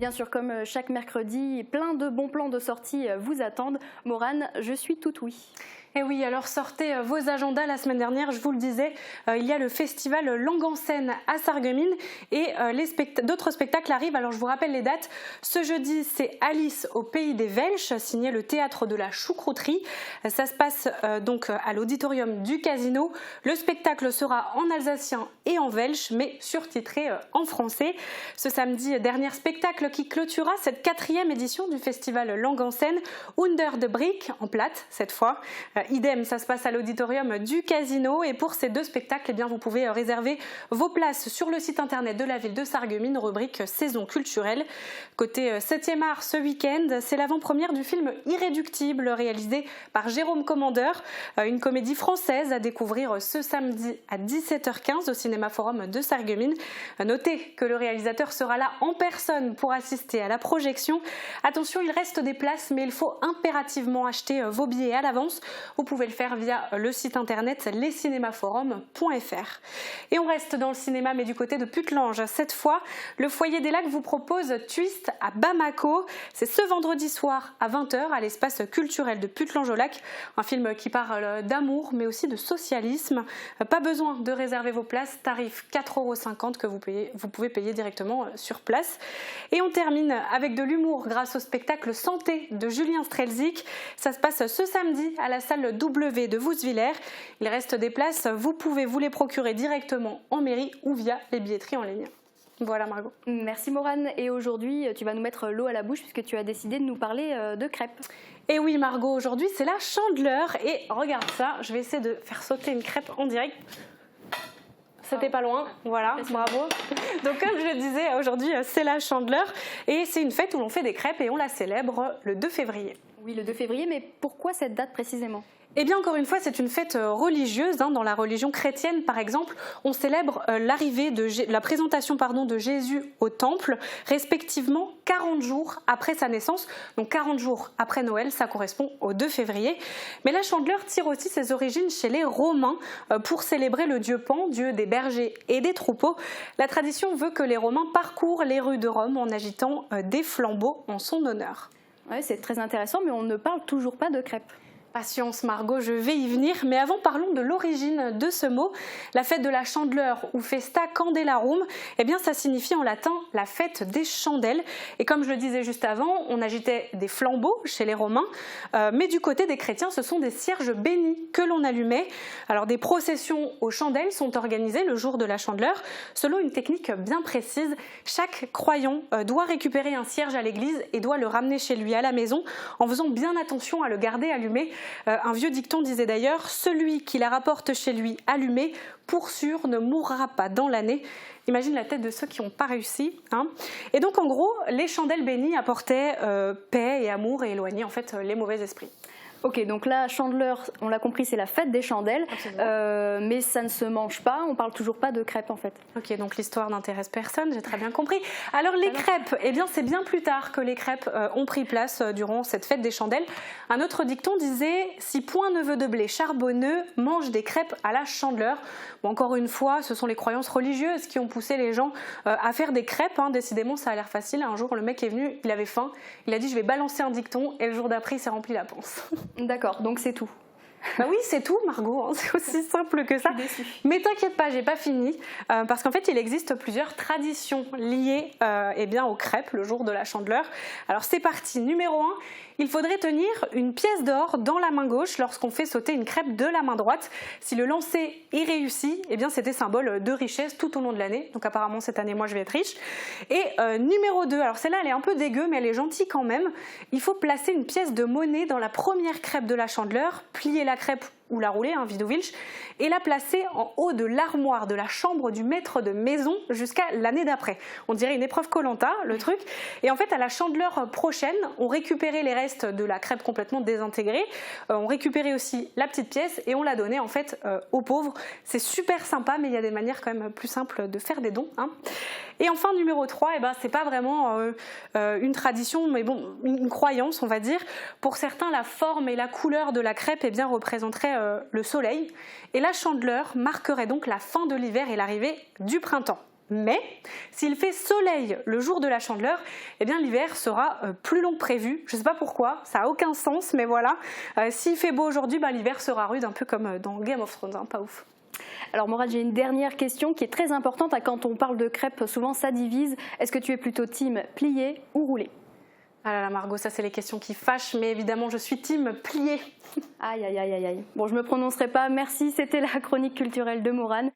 Bien sûr, comme chaque mercredi, plein de bons plans de sortie vous attendent. Morane, je suis toute oui. Et oui, alors sortez vos agendas. La semaine dernière, je vous le disais, il y a le festival Langue en scène à Sarreguemines et d'autres spectacles arrivent. Alors je vous rappelle les dates. Ce jeudi, c'est Alice au pays des Welches, signé le théâtre de la Choucrouterie. Ça se passe donc à l'auditorium du Casino. Le spectacle sera en alsacien et en welsh, mais surtitré en français. Ce samedi, dernier spectacle qui clôturera cette 4e édition du festival Langue en scène, Under de Brick, en plate cette fois. Idem, ça se passe à l'auditorium du Casino et pour ces deux spectacles, eh bien, vous pouvez réserver vos places sur le site internet de la ville de Sarreguemines, rubrique saison culturelle. Côté 7e art ce week-end, c'est l'avant-première du film Irréductible réalisé par Jérôme Commandeur, une comédie française à découvrir ce samedi à 17h15 au Cinéma Forum de Sarreguemines. Notez que le réalisateur sera là en personne pour assister à la projection. Attention, il reste des places mais il faut impérativement acheter vos billets à l'avance. Vous pouvez le faire via le site internet lescinémaforum.fr. Et on reste dans le cinéma mais du côté de Putelange. Cette fois, le Foyer des Lacs vous propose Twist à Bamako. C'est ce vendredi soir à 20h à l'espace culturel de Putelange-au-Lac. Un film qui parle d'amour mais aussi de socialisme. Pas besoin de réserver vos places, tarif 4,50 € que vous pouvez payer directement sur place. Et on termine avec de l'humour grâce au spectacle Santé de Julien Strelzik. Ça se passe ce samedi à la salle W de Vousvillers. Il reste des places, vous pouvez vous les procurer directement en mairie ou via les billetteries en ligne. Voilà Margot. Merci Morane, et aujourd'hui tu vas nous mettre l'eau à la bouche puisque tu as décidé de nous parler de crêpes. Et oui Margot, aujourd'hui c'est la Chandeleur et regarde ça, je vais essayer de faire sauter une crêpe en direct. C'était pas loin, voilà, bravo. Donc comme je le disais, aujourd'hui c'est la Chandeleur et c'est une fête où l'on fait des crêpes et on la célèbre le 2 février. Oui, le 2 février, mais pourquoi cette date précisément ? Eh bien, encore une fois, c'est une fête religieuse. Dans la religion chrétienne, par exemple, on célèbre la présentation de Jésus au temple, respectivement 40 jours après sa naissance. Donc 40 jours après Noël, ça correspond au 2 février. Mais la Chandeleur tire aussi ses origines chez les Romains pour célébrer le dieu Pan, dieu des bergers et des troupeaux. La tradition veut que les Romains parcourent les rues de Rome en agitant des flambeaux en son honneur. Ouais, c'est très intéressant, mais on ne parle toujours pas de crêpes. Patience Margot, je vais y venir, mais avant parlons de l'origine de ce mot. La fête de la Chandeleur ou Festa Candelarum, eh bien ça signifie en latin la fête des chandelles. Et comme je le disais juste avant, on agitait des flambeaux chez les Romains, mais du côté des chrétiens, ce sont des cierges bénis que l'on allumait. Alors des processions aux chandelles sont organisées le jour de la Chandeleur, selon une technique bien précise. Chaque croyant doit récupérer un cierge à l'église et doit le ramener chez lui à la maison, en faisant bien attention à le garder allumé. Un vieux dicton disait d'ailleurs « Celui qui la rapporte chez lui allumée, pour sûr ne mourra pas dans l'année ». Imagine la tête de ceux qui n'ont pas réussi. Et donc en gros, les chandelles bénies apportaient paix et amour et éloignaient en fait les mauvais esprits. Ok, donc la Chandeleur, on l'a compris, c'est la fête des chandelles, mais ça ne se mange pas, on parle toujours pas de crêpes en fait. Ok, donc l'histoire n'intéresse personne, j'ai très bien compris. Alors les crêpes, eh bien c'est bien plus tard que les crêpes ont pris place durant cette fête des chandelles. Un autre dicton disait « Si point neveu de blé charbonneux mange des crêpes à la Chandeleur ». Bon, encore une fois, ce sont les croyances religieuses qui ont poussé les gens à faire des crêpes. Décidément, ça a l'air facile. Un jour, le mec est venu, il avait faim, il a dit « Je vais balancer un dicton » et le jour d'après, il s'est rempli la panse. D'accord, donc c'est tout. Bah oui, c'est tout Margot, c'est aussi simple que ça. Mais t'inquiète pas, j'ai pas fini, parce qu'en fait il existe plusieurs traditions liées aux crêpes le jour de la Chandeleur. Alors c'est parti, numéro 1, il faudrait tenir une pièce d'or dans la main gauche lorsqu'on fait sauter une crêpe de la main droite. Si le lancer est réussi, eh bien c'était symbole de richesse tout au long de l'année. Donc apparemment cette année moi je vais être riche. Et numéro 2, alors celle-là elle est un peu dégueu mais elle est gentille quand même. Il faut placer une pièce de monnaie dans la première crêpe de la Chandeleur, plier la crêpe ou la rouler, vidouvilche, et la placer en haut de l'armoire de la chambre du maître de maison jusqu'à l'année d'après. On dirait une épreuve Koh-Lanta, le truc. Et en fait, à la Chandeleur prochaine, on récupérait les restes de la crêpe complètement désintégrée, on récupérait aussi la petite pièce et on la donnait en fait aux pauvres. C'est super sympa, mais il y a des manières quand même plus simples de faire des dons. Et enfin, numéro 3, c'est pas vraiment une tradition, mais bon, une croyance, on va dire. Pour certains, la forme et la couleur de la crêpe représenteraient le soleil. Et la Chandeleur marquerait donc la fin de l'hiver et l'arrivée du printemps. Mais s'il fait soleil le jour de la Chandeleur, eh bien l'hiver sera plus long que prévu. Je ne sais pas pourquoi, ça n'a aucun sens, mais voilà. S'il fait beau aujourd'hui, l'hiver sera rude, un peu comme dans Game of Thrones, hein, pas ouf. Alors Morad, j'ai une dernière question qui est très importante. Quand on parle de crêpes, souvent ça divise. Est-ce que tu es plutôt team plié ou roulé? Ah là là Margot, ça c'est les questions qui fâchent, mais évidemment je suis team plié. Aïe aïe aïe aïe aïe. Bon, je me prononcerai pas. Merci, c'était la chronique culturelle de Morane.